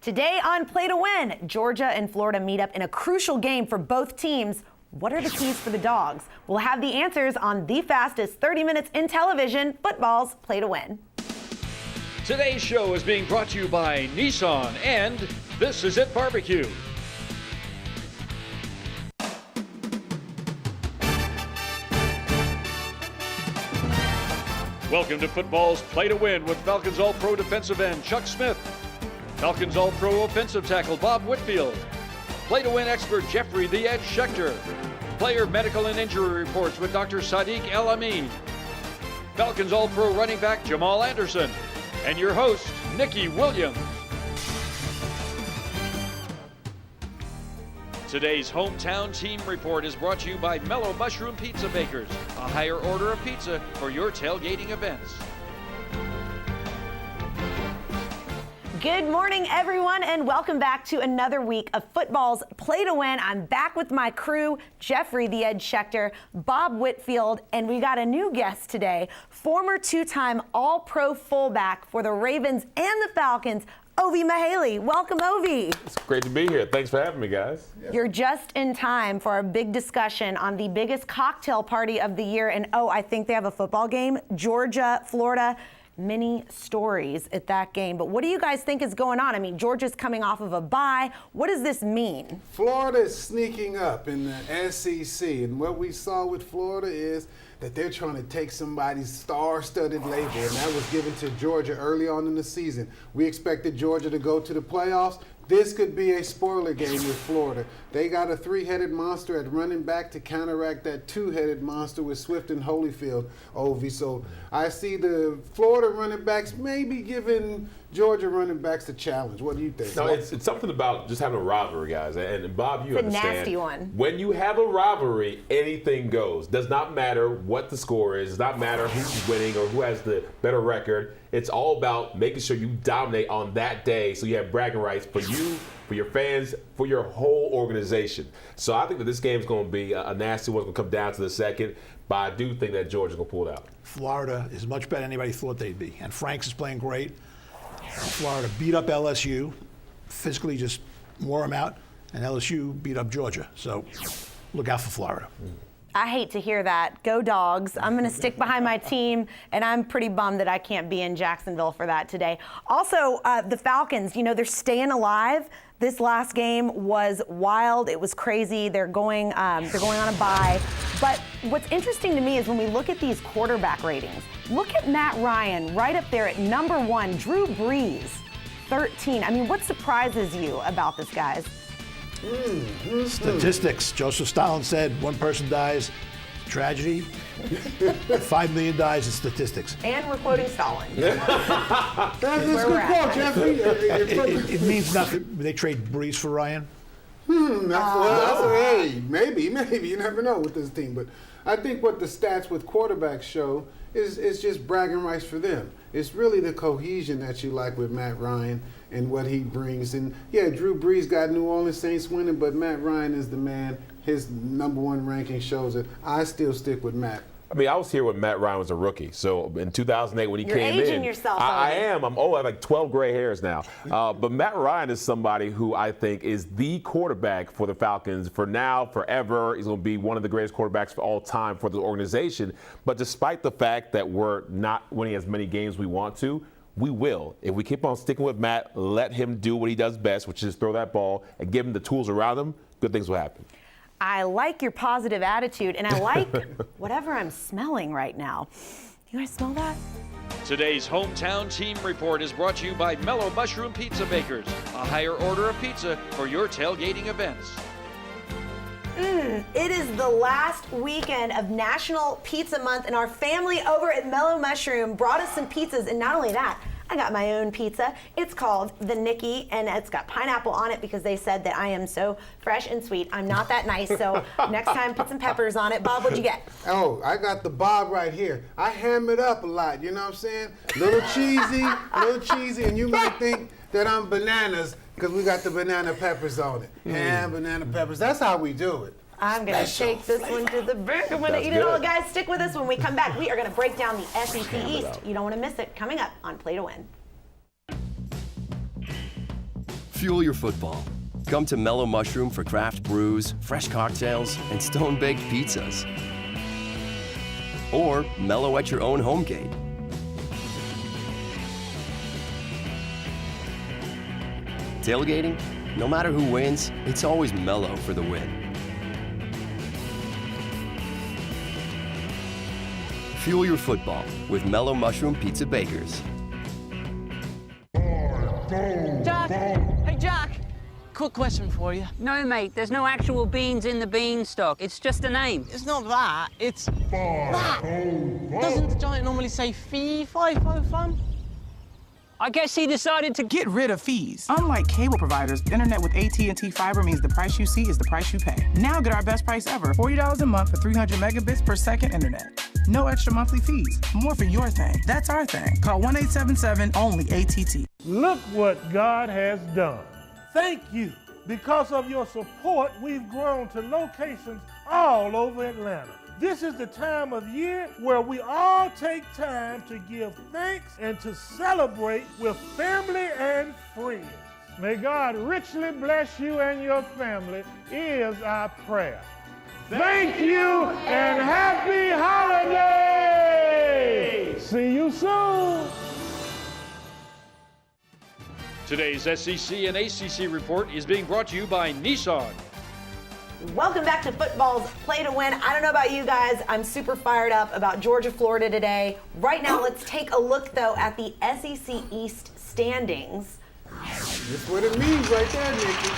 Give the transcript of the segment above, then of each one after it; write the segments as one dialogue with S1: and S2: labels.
S1: Today on Play to Win, Georgia and Florida meet up in a crucial game for both teams. What are the keys for the Dogs? We'll have the answers on the fastest 30 minutes in television, football's Play to Win.
S2: Today's show is being brought to you by Nissan and This Is It Barbecue. Welcome to football's Play to Win with Falcons All-Pro defensive end Chuck Smith, Falcons All-Pro offensive tackle Bob Whitfield, Play to Win expert Jeffrey "The Edge" Schechter, player medical and injury reports with Dr. Sadiq El-Amin, Falcons All-Pro running back Jamal Anderson, and your host, Nikki Williams. Today's hometown team report is brought to you by Mellow Mushroom Pizza Bakers, a higher order of pizza for your tailgating events.
S1: Good morning, everyone, and welcome back to another week of football's Play to Win. I'm back with my crew, Jeffrey "The Edge" Schechter, Bob Whitfield, and we got a new guest today, former two-time All-Pro fullback for the Ravens and the Falcons, Ovie Mughelli. Welcome, Ovie.
S3: It's great to be here. Thanks for having me, guys.
S1: You're just in time for our big discussion on the biggest cocktail party of the year. And, I think they have a football game. Georgia, Florida. Many stories at that game. But what do you guys think is going on? I mean, Georgia's coming off of a bye. What does this mean?
S4: Florida is sneaking up in the SEC. And what we saw with Florida is that they're trying to take somebody's star-studded label, and that was given to Georgia early on in the season. We expected Georgia to go to the playoffs. This could be a spoiler game with Florida. They got a three-headed monster at running back to counteract that two-headed monster with Swift and Holyfield, Ovie. So I see the Florida running backs maybe giving Georgia running backs a challenge. What do you think?
S3: No, it's something about just having a rivalry, guys. And Bob, you understand.
S1: It's a nasty one.
S3: When you have a rivalry, anything goes. Does not matter what the score is. Does not matter who's winning or who has the better record. It's all about making sure you dominate on that day so you have bragging rights for you, for your fans, for your whole organization. So I think that this game is going to be a nasty one. It's going to come down to the second. But I do think that Georgia's going to pull it out.
S5: Florida is much better than anybody thought they'd be. And Franks is playing great. Florida beat up LSU, physically just wore them out, and LSU beat up Georgia. So look out for Florida.
S1: I hate to hear that. Go Dogs. I'm going to stick behind my team, and I'm pretty bummed that I can't be in Jacksonville for that today. Also, the Falcons, they're staying alive. This last game was wild. It was crazy. They're going on a bye. But what's interesting to me is when we look at these quarterback ratings, look at Matt Ryan right up there at number 1, Drew Brees, 13. I mean, what surprises you about this, guys?
S5: Statistics. Joseph Stalin said one person dies, tragedy. 5 million dies in statistics.
S1: And we're quoting Stalin.
S4: That's a good quote, Jeffrey.
S5: It means nothing. They trade Brees for Ryan.
S4: Hey, maybe. You never know with this team. But I think what the stats with quarterbacks show is just bragging rights for them. It's really the cohesion that you like with Matt Ryan and what he brings. And, yeah, Drew Brees got New Orleans Saints winning, but Matt Ryan is the man. His number 1 ranking shows it. I still stick with Matt.
S3: I mean, I was here when Matt Ryan was a rookie. So in 2008 when he
S1: You're
S3: came
S1: aging
S3: in.
S1: yourself,
S3: I am. I'm old. I have like 12 gray hairs now. But Matt Ryan is somebody who I think is the quarterback for the Falcons for now, forever. He's going to be one of the greatest quarterbacks for all time for the organization. But despite the fact that we're not winning as many games we want to, we will. If we keep on sticking with Matt, let him do what he does best, which is throw that ball, and give him the tools around him, good things will happen.
S1: I like your positive attitude, and I like whatever I'm smelling right now. You guys smell that?
S2: Today's hometown team report is brought to you by Mellow Mushroom Pizza Bakers, a higher order of pizza for your tailgating events.
S1: It is the last weekend of National Pizza Month, and our family over at Mellow Mushroom brought us some pizzas, and not only that, I got my own pizza. It's called the Nikki, and it's got pineapple on it because they said that I am so fresh and sweet. I'm not that nice, so next time put some peppers on it. Bob, what'd you get?
S4: Oh, I got the Bob right here. I ham it up a lot, you know what I'm saying? Little cheesy, and you might think that I'm bananas because we got the banana peppers on it. Ham, banana peppers, that's how we do it.
S1: I'm going to take this one to the bank. I'm going to eat it all. Guys, stick with us. When we come back, we are going to break down the SEC East. You don't want to miss it. Coming up on Play to Win.
S6: Fuel your football. Come to Mellow Mushroom for craft brews, fresh cocktails, and stone-baked pizzas. Or mellow at your own home gate. Tailgating? No matter who wins, it's always mellow for the win. Fuel your football with Mellow Mushroom Pizza Bakers.
S7: Jack! Hey, Jack! Quick question for you.
S8: No, mate, there's no actual beans in the beanstalk. It's just a name.
S7: It's not that, it's that. Doesn't the giant normally say fee, fi, fo, fum?
S8: I guess he decided to
S9: Get rid of fees. Unlike cable providers, internet with AT&T Fiber means the price you see is the price you pay. Now get our best price ever, $40 a month for 300 megabits per second internet. No extra monthly fees. More for your thing. That's our thing. Call 1-877-ONLY-ATT.
S10: Look what God has done. Thank you. Because of your support, we've grown to locations all over Atlanta. This is the time of year where we all take time to give thanks and to celebrate with family and friends. May God richly bless you and your family is our prayer. Thank you and happy holidays! See you soon!
S2: Today's SEC and ACC report is being brought to you by Nissan.
S1: Welcome back to football's Play to Win. I don't know about you guys, I'm super fired up about Georgia, Florida today. Right now, let's take a look, though, at the SEC East standings.
S4: That's what it means right there, Nikki.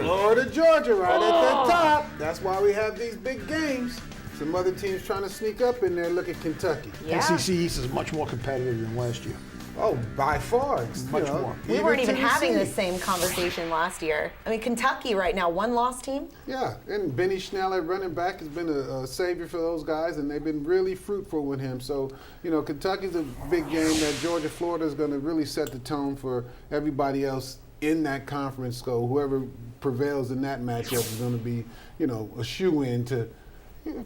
S4: Florida, Georgia, right at the top. That's why we have these big games. Some other teams trying to sneak up in there. Look at Kentucky.
S1: Yeah.
S5: SEC East is much more competitive than last year.
S4: Oh, by far.
S5: Much more.
S1: We weren't even having
S4: Tennessee.
S1: this same conversation last year. I mean, Kentucky right now, one-loss team.
S4: Yeah, and Benny Schnell at running back has been a savior for those guys, and they've been really fruitful with him. So, you know, Kentucky's a big game that Georgia, Florida is going to really set the tone for everybody else in that conference. So whoever prevails in that matchup is going to be, you know, a shoe-in to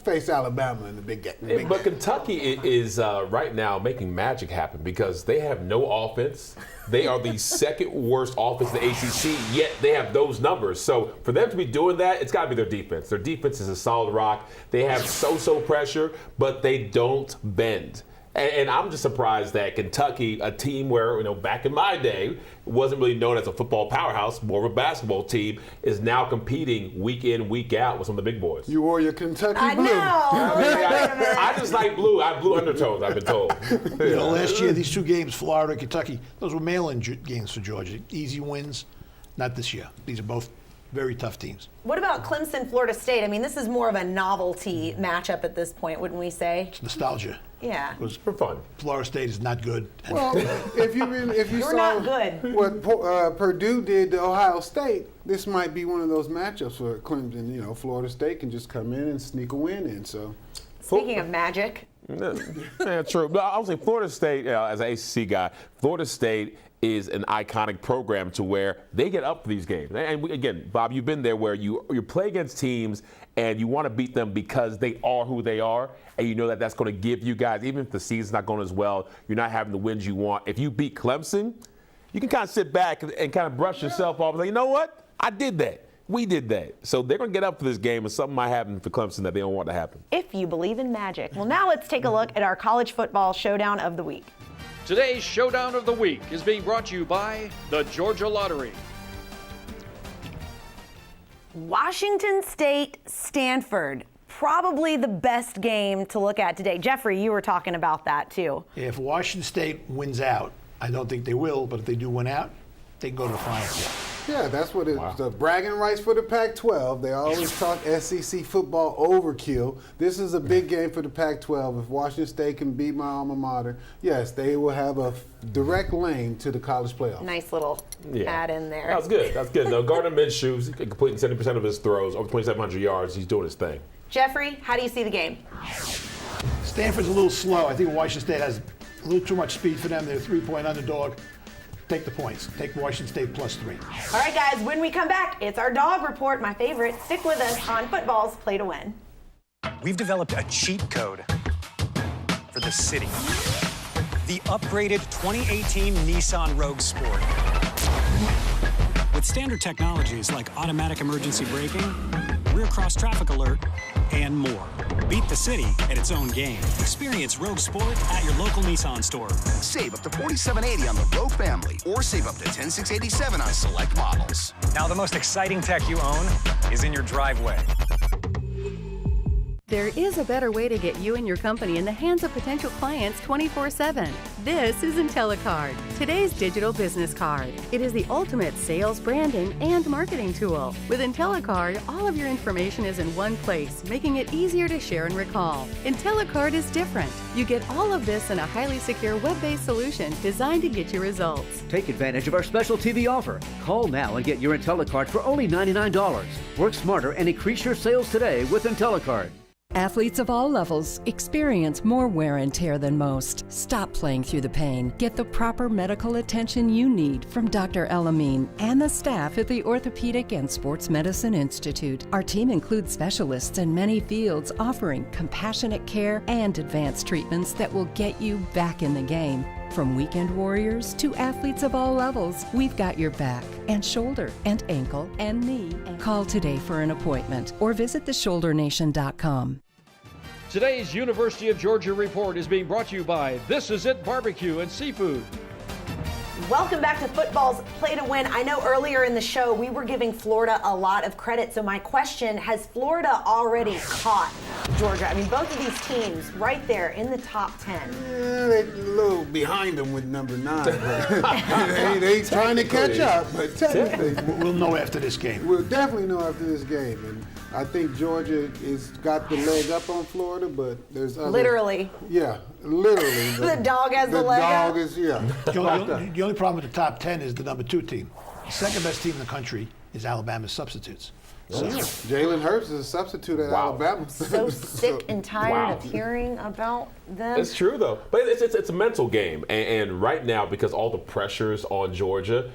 S4: face Alabama in the big game.
S3: But Kentucky is right now making magic happen because they have no offense. They are the second worst offense in the ACC, yet they have those numbers. So for them to be doing that, it's got to be their defense. Their defense is a solid rock. They have so pressure, but they don't bend. And I'm just surprised that Kentucky, a team where, you know, back in my day, wasn't really known as a football powerhouse, more of a basketball team, is now competing week in, week out with some of the big boys.
S4: You wore your Kentucky
S1: I
S4: blue.
S1: know.
S3: I just like blue. I have blue undertones, I've been told.
S5: You know, last year, these two games, Florida and Kentucky, those were mail-in games for Georgia. Easy wins. Not this year. These are both very tough teams.
S1: What about Clemson, Florida State? I mean, this is more of a novelty matchup at this point, wouldn't we say?
S5: It's nostalgia.
S1: Yeah.
S5: Because
S3: For fun.
S5: Florida State is not good.
S4: Well, if you
S1: You're
S4: saw
S1: not good.
S4: what Purdue did to Ohio State, this might be one of those matchups where Clemson, you know, Florida State can just come in and sneak a win in. So,
S1: Speaking of magic.
S3: Yeah, true. But I would say Florida State, as an ACC guy, Florida State is an iconic program to where they get up for these games. And again, Bob, you've been there where you play against teams and you want to beat them because they are who they are, and you know that that's going to give you guys, even if the season's not going as well, you're not having the wins you want. If you beat Clemson, you can kind of sit back and kind of brush yourself off and say, you know what? I did that. We did that. So they're going to get up for this game, and something might happen for Clemson that they don't want to happen.
S1: If you believe in magic. Well, now let's take a look at our college football showdown of the week.
S2: Today's Showdown of the Week is being brought to you by the Georgia Lottery.
S1: Washington State, Stanford. Probably the best game to look at today. Jeffrey, you were talking about that too.
S5: If Washington State wins out, I don't think they will, but if they do win out, they can go to the Final Four.
S4: yeah, that's what it's the bragging rights for the Pac-12. They always talk SEC football overkill. This is a big game for the Pac-12. If Washington State can beat my alma mater, yes, they will have a direct lane to the college playoff.
S1: Nice little add in there.
S3: That was good. That's good. Now, Gardner Minshew's completing 70% of his throws, over 2,700 yards. He's doing his thing.
S1: Jeffrey, how do you see the game?
S5: Stanford's a little slow. I think Washington State has a little too much speed for them. They're a 3-point underdog. Take the points. Take Washington State +3.
S1: All right, guys, when we come back, it's our dog report, my favorite. Stick with us on football's Play to Win.
S11: We've developed a cheat code for the city. The upgraded 2018 Nissan Rogue Sport. With with standard technologies like automatic emergency braking, rear cross traffic alert, and more. Beat the city at its own game. Experience Rogue Sport at your local Nissan store.
S12: Save up to $4,780 on the Rogue family, or save up to $10,687 on select models.
S11: Now, the most exciting tech you own is in your driveway.
S13: There is a better way to get you and your company in the hands of potential clients 24/7. This is IntelliCard, today's digital business card. It is the ultimate sales, branding, and marketing tool. With IntelliCard, all of your information is in one place, making it easier to share and recall. IntelliCard is different. You get all of this in a highly secure web-based solution designed to get you results.
S14: Take advantage of our special TV offer. Call now and get your IntelliCard for only $99. Work smarter and increase your sales today with IntelliCard.
S15: Athletes of all levels experience more wear and tear than most. Stop playing through the pain. Get the proper medical attention you need from Dr. Elamine and the staff at the Orthopedic and Sports Medicine Institute. Our team includes specialists in many fields offering compassionate care and advanced treatments that will get you back in the game. From weekend warriors to athletes of all levels, we've got your back and shoulder and ankle and knee. Call today for an appointment or visit theshouldernation.com.
S2: Today's University of Georgia Report is being brought to you by This Is It Barbecue and Seafood.
S1: Welcome back to football's Play to Win. I know earlier in the show we were giving Florida a lot of credit, so my question, has Florida already caught Georgia? I mean, both of these teams right there in the top 10.
S4: Yeah, they're a little behind them with number 9. they trying to catch up, but technically.
S5: We'll know after this game.
S4: We'll definitely know after this game. And I think Georgia has got the leg up on Florida, but there's other.
S1: Literally.
S4: Yeah, literally.
S1: The dog has the leg up?
S4: The dog is, yeah.
S5: The only problem with the top 10 is the number 2 team. The second best team in the country is Alabama's substitutes.
S4: So, Jalen Hurts is a substitute at Alabama.
S1: So sick and tired of hearing about them.
S3: It's true, though. But it's a mental game. And right now, because all the pressure's on Georgia,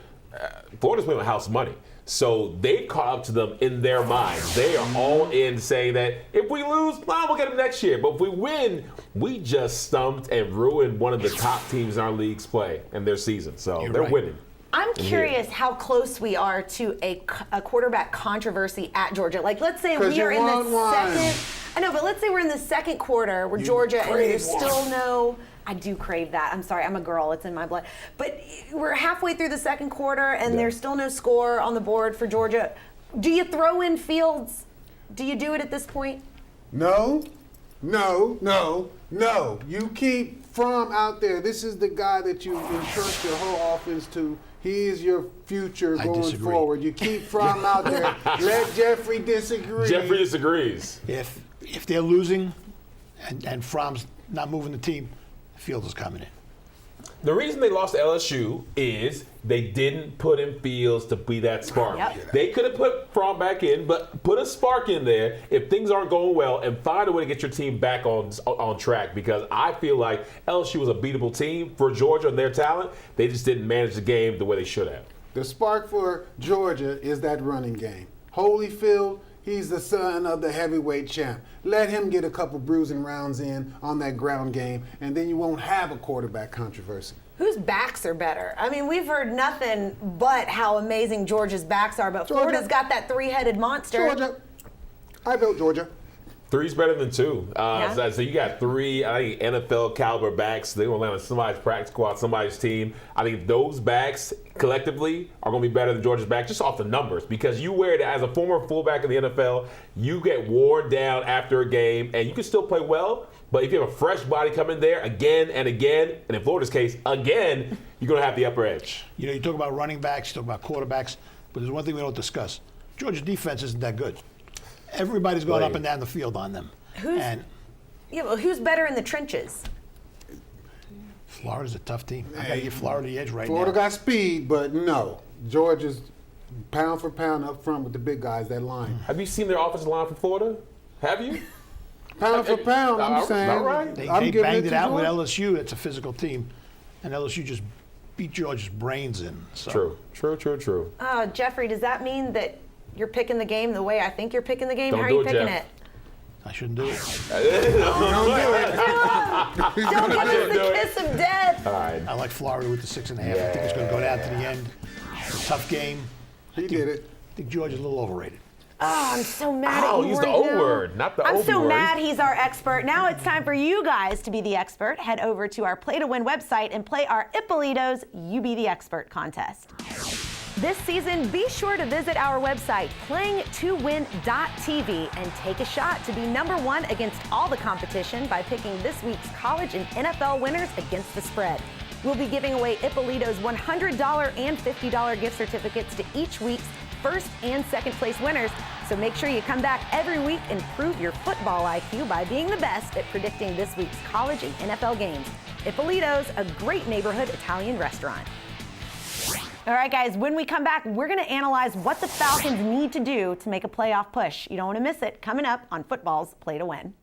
S3: Florida's playing with house money. So they've caught up to them in their minds. They are all in saying that if we lose, we'll get them next year. But if we win, we just stumped and ruined one of the top teams in our league's play and their season. So they're winning.
S1: I'm curious how close we are to a quarterback controversy at Georgia. Like, let's say we are in the second. I know, but let's say we're in the second quarter where Georgia and there's still no. I do crave that. I'm sorry, I'm a girl. It's in my blood. But we're halfway through the second quarter, and there's still no score on the board for Georgia. Do you throw in Fields? Do you do it at this point?
S4: No. You keep Fromm out there. This is the guy that you entrust your whole offense to. He is your future going forward. You keep Fromm out there. Let Jeffrey disagree.
S3: Jeffrey disagrees.
S5: If they're losing and Fromm's not moving the team, Fields is coming in.
S3: The reason they lost to LSU is they didn't put in Fields to be that spark. Yep. They could have put Fromm back in, but put a spark in there if things aren't going well and find a way to get your team back on track, because I feel like LSU was a beatable team for Georgia and their talent. They just didn't manage the game the way they should have.
S4: The spark for Georgia is that running game. Holyfield, he's the son of the heavyweight champ. Let him get a couple bruising rounds in on that ground game, and then you won't have a quarterback controversy.
S1: Whose backs are better? I mean, we've heard nothing but how amazing Georgia's backs are, but Florida's got that three-headed monster.
S4: Georgia. I vote Georgia.
S3: 3's better than 2. So you got 3, I think, NFL caliber backs. They're going to land on somebody's practice squad, somebody's team. I think those backs collectively are going to be better than Georgia's back just off the numbers, because you wear it as a former fullback in the NFL, you get worn down after a game, and you can still play well, but if you have a fresh body coming there again and again, and in Florida's case, again, you're going to have the upper edge.
S5: You know, you talk about running backs, you talk about quarterbacks, but there's one thing we don't discuss. Georgia's defense isn't that good. Everybody's going up and down the field on them.
S1: Who's better in the trenches?
S5: Florida's a tough team. I got to give Florida the edge right now.
S4: Florida got speed, but no. Georgia's pound for pound up front with the big guys, that line.
S3: Have you seen their offensive line for Florida? Have you?
S4: Pound for pound, I'm saying.
S3: All right.
S5: They banged it out with LSU. It's a physical team. And LSU just beat Georgia's brains in. So.
S3: True.
S1: Jeffrey, does that mean that you're picking the game the way I think you're picking the game?
S3: Don't
S1: How are you
S3: do it,
S1: picking
S3: Jeff.
S1: it?
S5: I shouldn't do it.
S1: Don't give us the kiss of death.
S3: All right.
S5: I like Florida with the 6.5. I think it's going to go down to the end. It's a tough game.
S4: He did it.
S5: I think Georgia's a little overrated.
S1: Oh, I'm so mad at you
S3: use
S1: right
S3: the O
S1: now.
S3: word, not the O word.
S1: I'm so mad he's our expert. Now it's time for you guys to be the expert. Head over to our Play to Win website and play our Ippolito's You Be the Expert contest. This season, be sure to visit our website, playingtowin.tv, and take a shot to be #1 against all the competition by picking this week's college and NFL winners against the spread. We'll be giving away Ippolito's $100 and $50 gift certificates to each week's first and second place winners. So make sure you come back every week and prove your football IQ by being the best at predicting this week's college and NFL games. Ippolito's, a great neighborhood Italian restaurant. All right, guys, when we come back, we're going to analyze what the Falcons need to do to make a playoff push. You don't want to miss it. Coming up on Football's Play to Win.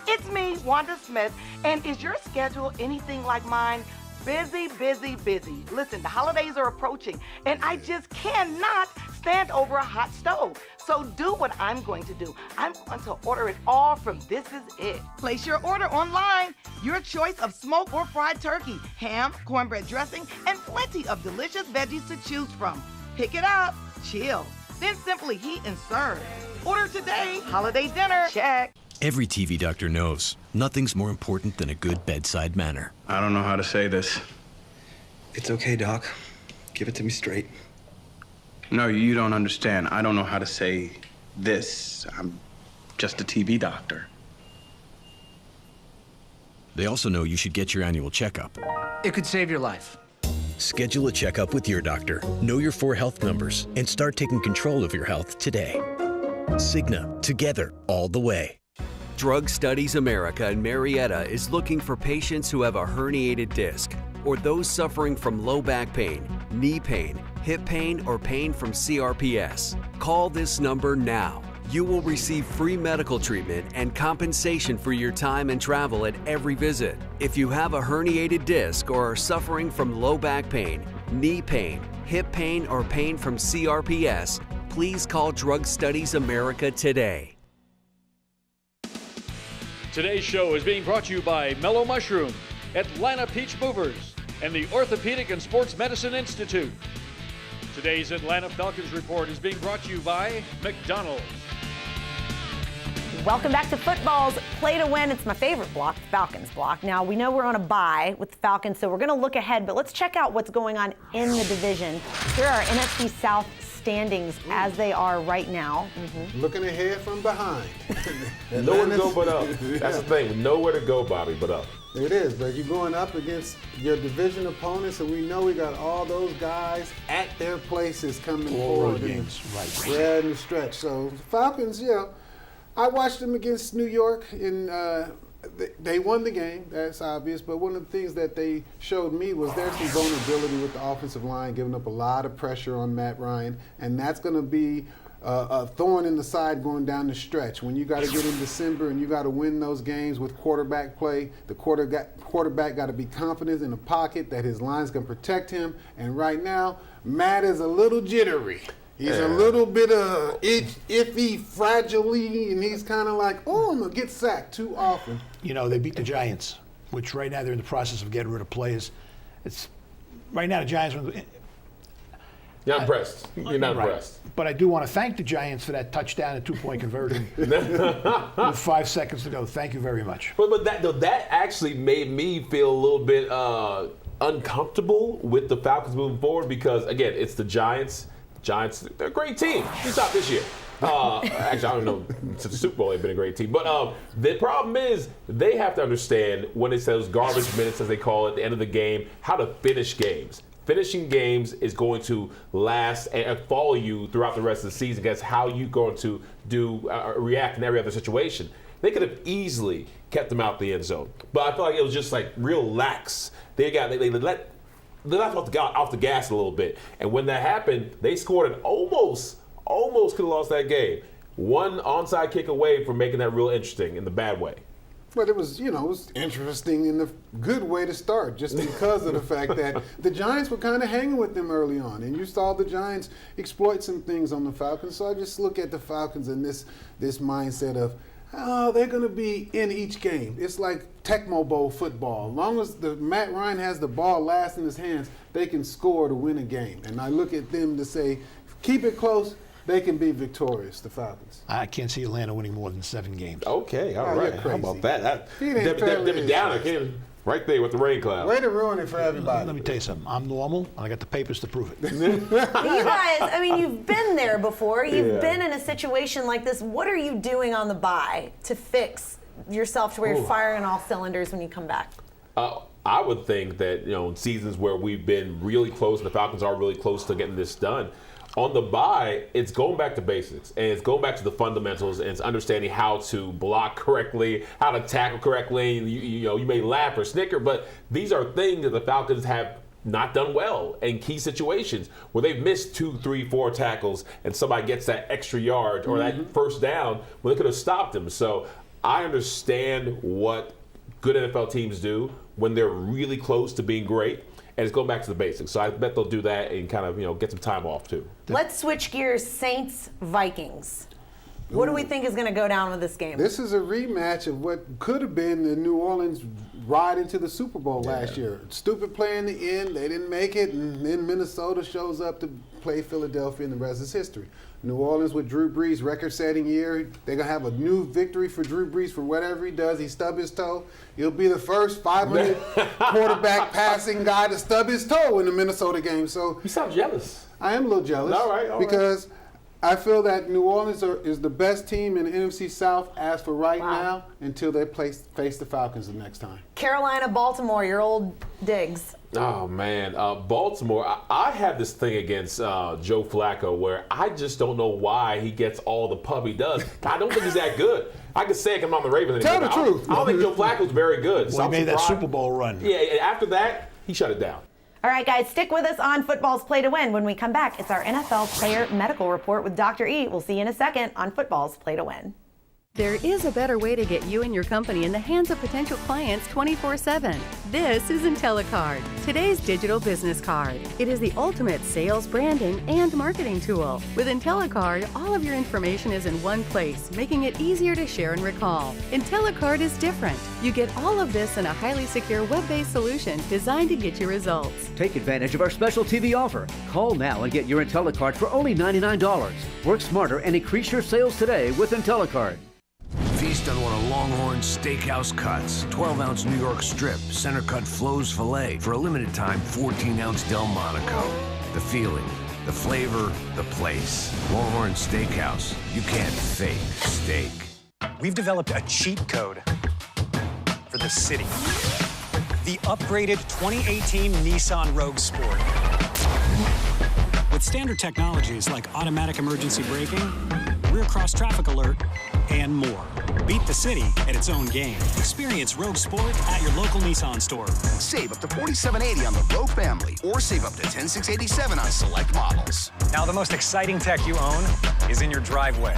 S16: It's me, Wanda Smith, and is your schedule anything like mine? Busy, busy, busy. Listen, the holidays are approaching, and I just cannot stand over a hot stove. So do what I'm going to do. I'm going to order it all from This Is It. Place your order online. Your choice of smoked or fried turkey, ham, cornbread dressing, and plenty of delicious veggies to choose from. Pick it up, chill, then simply heat and serve. Order today. Holiday dinner, check.
S17: Every TV doctor knows nothing's more important than a good bedside manner.
S18: I don't know how to say this. It's okay, Doc. Give it to me straight. No, you don't understand. I don't know how to say this. I'm just a TV doctor.
S17: They also know you should get your annual checkup.
S19: It could save your life.
S17: Schedule a checkup with your doctor. Know your 4 health numbers and start taking control of your health today. Cigna, together, all the way.
S20: Drug Studies America in Marietta is looking for patients who have a herniated disc or those suffering from low back pain, knee pain, hip pain, or pain from CRPS. Call this number now. You will receive free medical treatment and compensation for your time and travel at every visit. If you have a herniated disc or are suffering from low back pain, knee pain, hip pain, or pain from CRPS, please call Drug Studies America today.
S2: Today's show is being brought to you by Mellow Mushroom, Atlanta Peach Movers, and the Orthopedic and Sports Medicine Institute. Today's Atlanta Falcons report is being brought to you by McDonald's.
S1: Welcome back to Football's Play to Win. It's my favorite block, the Falcons block. Now, we know we're on a bye with the Falcons, so we're going to look ahead, but let's check out what's going on in the division. Here are NFC South standings as they are right now.
S4: Looking ahead from behind.
S3: Nowhere to go but up. That's the thing. Nowhere to go, Bobby, but up.
S4: It is, but you're going up against your division opponents, and we know we got all those guys at their places coming forward.
S5: Games, right.
S4: Yeah, in the stretch. So the Falcons, I watched them against New York, and they won the game. That's obvious. But one of the things that they showed me was there's some vulnerability with the offensive line, giving up a lot of pressure on Matt Ryan, and that's going to be a thorn in the side going down the stretch. When you got to get in December and you got to win those games with quarterback play, the quarterback got to be confident in the pocket that his line's going to protect him. And right now, Matt is a little jittery. He's a little bit iffy, fragile-y, and he's kind of like, I'm going to get sacked too often.
S5: They beat the Giants, which right now they're in the process of getting rid of players. Right now the Giants are
S3: You're not impressed. You're not impressed.
S5: But I do want to thank the Giants for that touchdown and 2-point conversion with 5 seconds to go. Thank you very much.
S3: But that actually made me feel a little bit uncomfortable with the Falcons moving forward because, again, it's the Giants. Giants, they're a great team. It's not this year. Actually, I don't know. To the Super Bowl, they've been a great team. But the problem is they have to understand when it's those garbage minutes, as they call it, at the end of the game, how to finish games. Finishing games is going to last and follow you throughout the rest of the season. That's how you're going to react in every other situation. They could have easily kept them out the end zone. But I feel like it was just like real lax. They let off the gas a little bit. And when that happened, they scored and almost could have lost that game. One onside kick away from making that real interesting in the bad way.
S4: But it was, it was interesting in the good way to start, just because of the fact that the Giants were kind of hanging with them early on, and you saw the Giants exploit some things on the Falcons. So I just look at the Falcons in this mindset of, they're going to be in each game. It's like Tecmo Bowl football. As long as Matt Ryan has the ball last in his hands, they can score to win a game. And I look at them to say, keep it close, they can be victorious, the Falcons.
S5: I can't see Atlanta winning more than 7 games.
S3: Okay, all right. How about that?
S4: Debbie
S3: Downer, right there with the rain cloud.
S4: Way to ruin it for everybody.
S5: Let me tell you something. I'm normal, and I got the papers to prove it.
S1: You guys, I mean, you've been there before. You've been in a situation like this. What are you doing on the bye to fix yourself to where you're firing on all cylinders when you come back?
S3: I would think that, in seasons where we've been really close and the Falcons are really close to getting this done, on the bye, it's going back to basics, and it's going back to the fundamentals, and it's understanding how to block correctly, how to tackle correctly. You may laugh or snicker, but these are things that the Falcons have not done well in key situations where they've missed 2, 3, 4 tackles, and somebody gets that extra yard or that first down when they could have stopped them. So I understand what good NFL teams do when they're really close to being great. And it's going back to the basics. So I bet they'll do that and kind of, get some time off, too.
S1: Let's switch gears. Saints-Vikings. What do we think is going to go down with this game?
S4: This is a rematch of what could have been the New Orleans ride into the Super Bowl last year. Stupid play in the end. They didn't make it. And then Minnesota shows up to play Philadelphia, and the rest is history. New Orleans with Drew Brees, record-setting year. They're going to have a new victory for Drew Brees for whatever he does. He stubbed his toe. He'll be the first 500 quarterback passing guy to stub his toe in the Minnesota game. So
S3: you sound jealous.
S4: I am a little jealous.
S3: All right.
S4: Because I feel that New Orleans is the best team in the NFC South as for right now until they face the Falcons the next time.
S1: Carolina, Baltimore, your old digs.
S3: Oh, man. Baltimore, I have this thing against Joe Flacco where I just don't know why he gets all the pub he does. I don't think he's that good. I can say it because I'm on the Ravens.
S4: Tell the truth.
S3: I don't think Joe Flacco's very good.
S5: Well, he made that Super Bowl run.
S3: Yeah, after that, he shut it down.
S1: All right, guys, stick with us on Football's Play to Win. When we come back, it's our NFL Player Medical Report with Dr. E. We'll see you in a second on Football's Play to Win.
S13: There is a better way to get you and your company in the hands of potential clients 24/7. This is IntelliCard, today's digital business card. It is the ultimate sales, branding, and marketing tool. With IntelliCard, all of your information is in one place, making it easier to share and recall. IntelliCard is different. You get all of this in a highly secure web-based solution designed to get you results.
S14: Take advantage of our special TV offer. Call now and get your IntelliCard for only $99. Work smarter and increase your sales today with IntelliCard.
S19: Feast on one of Longhorn's steakhouse cuts. 12-ounce New York strip, center cut Flo's filet. For a limited time, 14-ounce Delmonico. The feeling, the flavor, the place. Longhorn Steakhouse. You can't fake steak.
S11: We've developed a cheat code for the city. The upgraded 2018 Nissan Rogue Sport. With standard technologies like automatic emergency braking, rear cross traffic alert, and more. Beat the city at its own game. Experience Rogue Sport at your local Nissan store.
S12: Save up to $4,780 on the Rogue family, or save up to $10,687 on select models.
S11: Now the most exciting tech you own is in your driveway.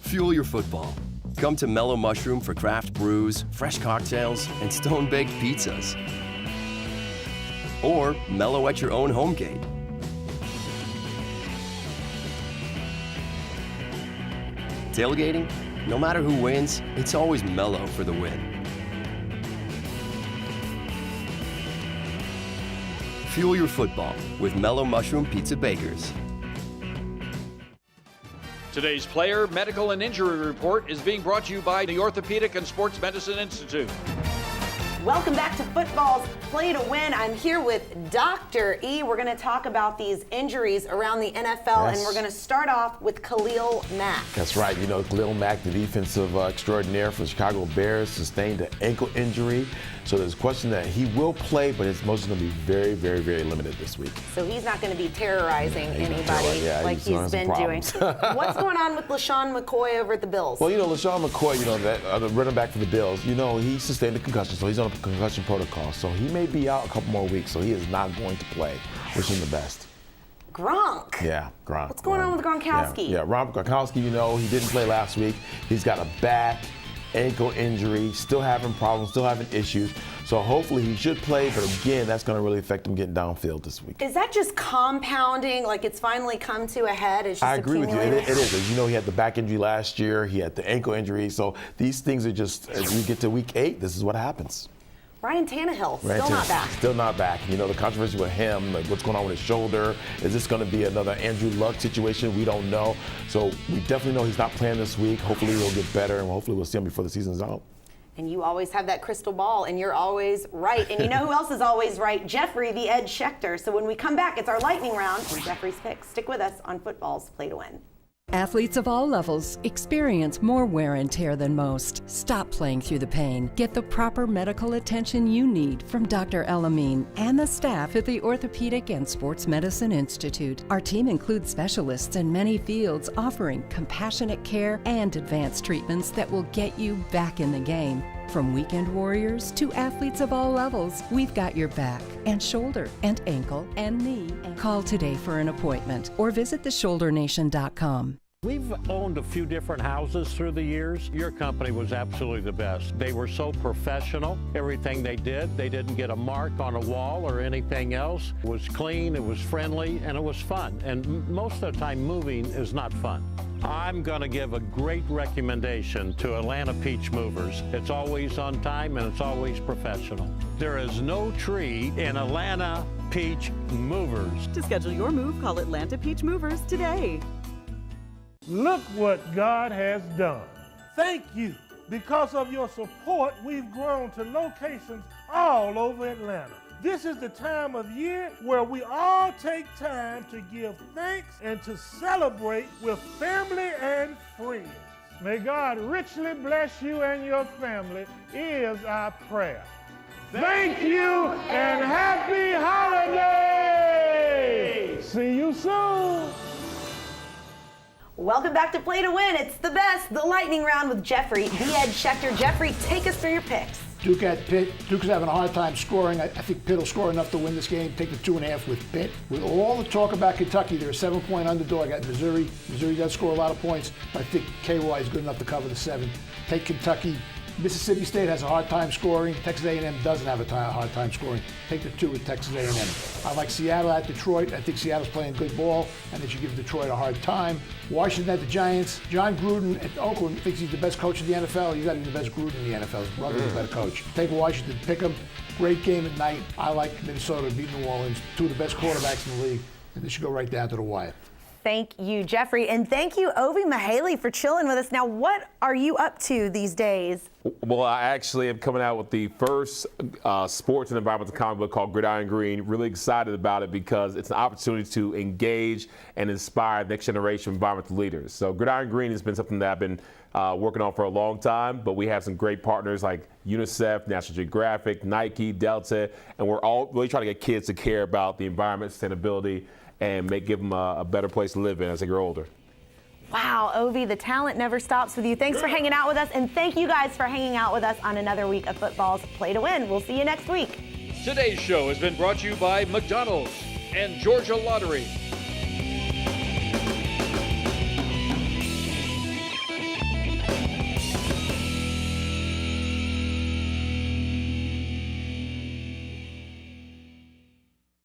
S6: Fuel your football. Come to Mellow Mushroom for craft brews, fresh cocktails, and stone-baked pizzas. Or mellow at your own home gate. Tailgating? No matter who wins, it's always mellow for the win. Fuel your football with Mellow Mushroom Pizza Bakers.
S2: Today's Player, Medical, and Injury Report is being brought to you by the Orthopedic and Sports Medicine Institute.
S1: Welcome back to Football's Play to Win. I'm here with Dr. E. We're going to talk about these injuries around the NFL, and we're going to start off with Khalil Mack.
S21: That's right. Khalil Mack, the defensive extraordinaire for the Chicago Bears, sustained an ankle injury. So there's a question that he will play, but it's mostly going to be very, very, very limited this week.
S1: So he's not going to be terrorizing anybody like he's been doing. What's going on with LaShawn McCoy over at the Bills?
S21: Well, LaShawn McCoy, the running back for the Bills, he sustained a concussion, so he's on a concussion protocol. So he may be out a couple more weeks, so he is not going to play. Wish him the best.
S1: Gronk.
S21: Yeah, Gronk.
S1: What's going on with Gronkowski?
S21: Yeah, Rob Gronkowski, he didn't play last week. He's got a back, ankle injury, still having problems, still having issues. So hopefully he should play, but again, that's going to really affect him getting downfield this week. Is
S1: that just compounding, like it's finally come to a head? It's just
S21: I agree with you. It is. As he had the back injury last year. He had the ankle injury. So these things are just, as we get to week 8, this is what happens.
S1: Ryan Tannehill, still not back.
S21: Still not back. You know, the controversy with him, like what's going on with his shoulder. Is this going to be another Andrew Luck situation? We don't know. So we definitely know he's not playing this week. Hopefully he'll get better, and hopefully we'll see him before the season's out.
S1: And you always have that crystal ball, and you're always right. And you know who else is always right? Jeffrey, the Ed Schechter. So when we come back, it's our lightning round from Jeffrey's picks. Stick with us on Football's Play to Win.
S15: Athletes of all levels experience more wear and tear than most. Stop playing through the pain. Get the proper medical attention you need from Dr. Elamine and the staff at the Orthopedic and Sports Medicine Institute. Our team includes specialists in many fields offering compassionate care and advanced treatments that will get you back in the game. From weekend warriors to athletes of all levels, we've got your back and shoulder and ankle and knee. Call today for an appointment or visit theshouldernation.com.
S7: We've owned a few different houses through the years. Your company was absolutely the best. They were so professional. Everything they did, they didn't get a mark on a wall or anything else. It was clean, it was friendly, and it was fun. And most of the time, moving is not fun. I'm going to give a great recommendation to Atlanta Peach Movers. It's always on time and it's always professional. There is no tree in Atlanta Peach Movers.
S22: To schedule your move, call Atlanta Peach Movers today.
S10: Look what God has done. Thank you. Because of your support, we've grown to locations all over Atlanta. This is the time of year where we all take time to give thanks and to celebrate with family and friends. May God richly bless you and your family is our prayer. Thank you and happy holidays! See you soon!
S1: Welcome back to Play to Win. It's the best, the lightning round with Jeffrey, the Ed Schechter. Jeffrey, take us through your picks.
S5: Duke at Pitt. Duke is having a hard time scoring. I think Pitt will score enough to win this game. Take the 2.5 with Pitt. With all the talk about Kentucky, they're a 7-point underdog at Missouri. Missouri does score a lot of points, but I think KY is good enough to cover the 7. Take Kentucky. Mississippi State has a hard time scoring. Texas A&M doesn't have a hard time scoring. Take the 2 with Texas A&M. I like Seattle at Detroit. I think Seattle's playing good ball, and they should give Detroit a hard time. Washington at the Giants. John Gruden at Oakland thinks he's the best coach in the NFL. He's got to be the best Gruden in the NFL. His brother's a better coach. Take Washington, pick them. Great game at night. I like Minnesota to beat New Orleans. 2 of the best quarterbacks in the league, and they should go right down to the wire.
S1: Thank you, Jeffrey. And thank you, Ovi Mahaley, for chilling with us. Now, what are you up to these days?
S3: Well, I actually am coming out with the first sports and environmental comic book called Gridiron Green. Really excited about it because it's an opportunity to engage and inspire next generation environmental leaders. So Gridiron Green has been something that I've been working on for a long time, but we have some great partners like UNICEF, National Geographic, Nike, Delta, and we're all really trying to get kids to care about the environment, sustainability, and give them a better place to live in as they grow older.
S1: Wow, Ovi, the talent never stops with you. Thanks for hanging out with us, and thank you guys for hanging out with us on another week of Football's Play to Win. We'll see you next week.
S2: Today's show has been brought to you by McDonald's and Georgia Lottery.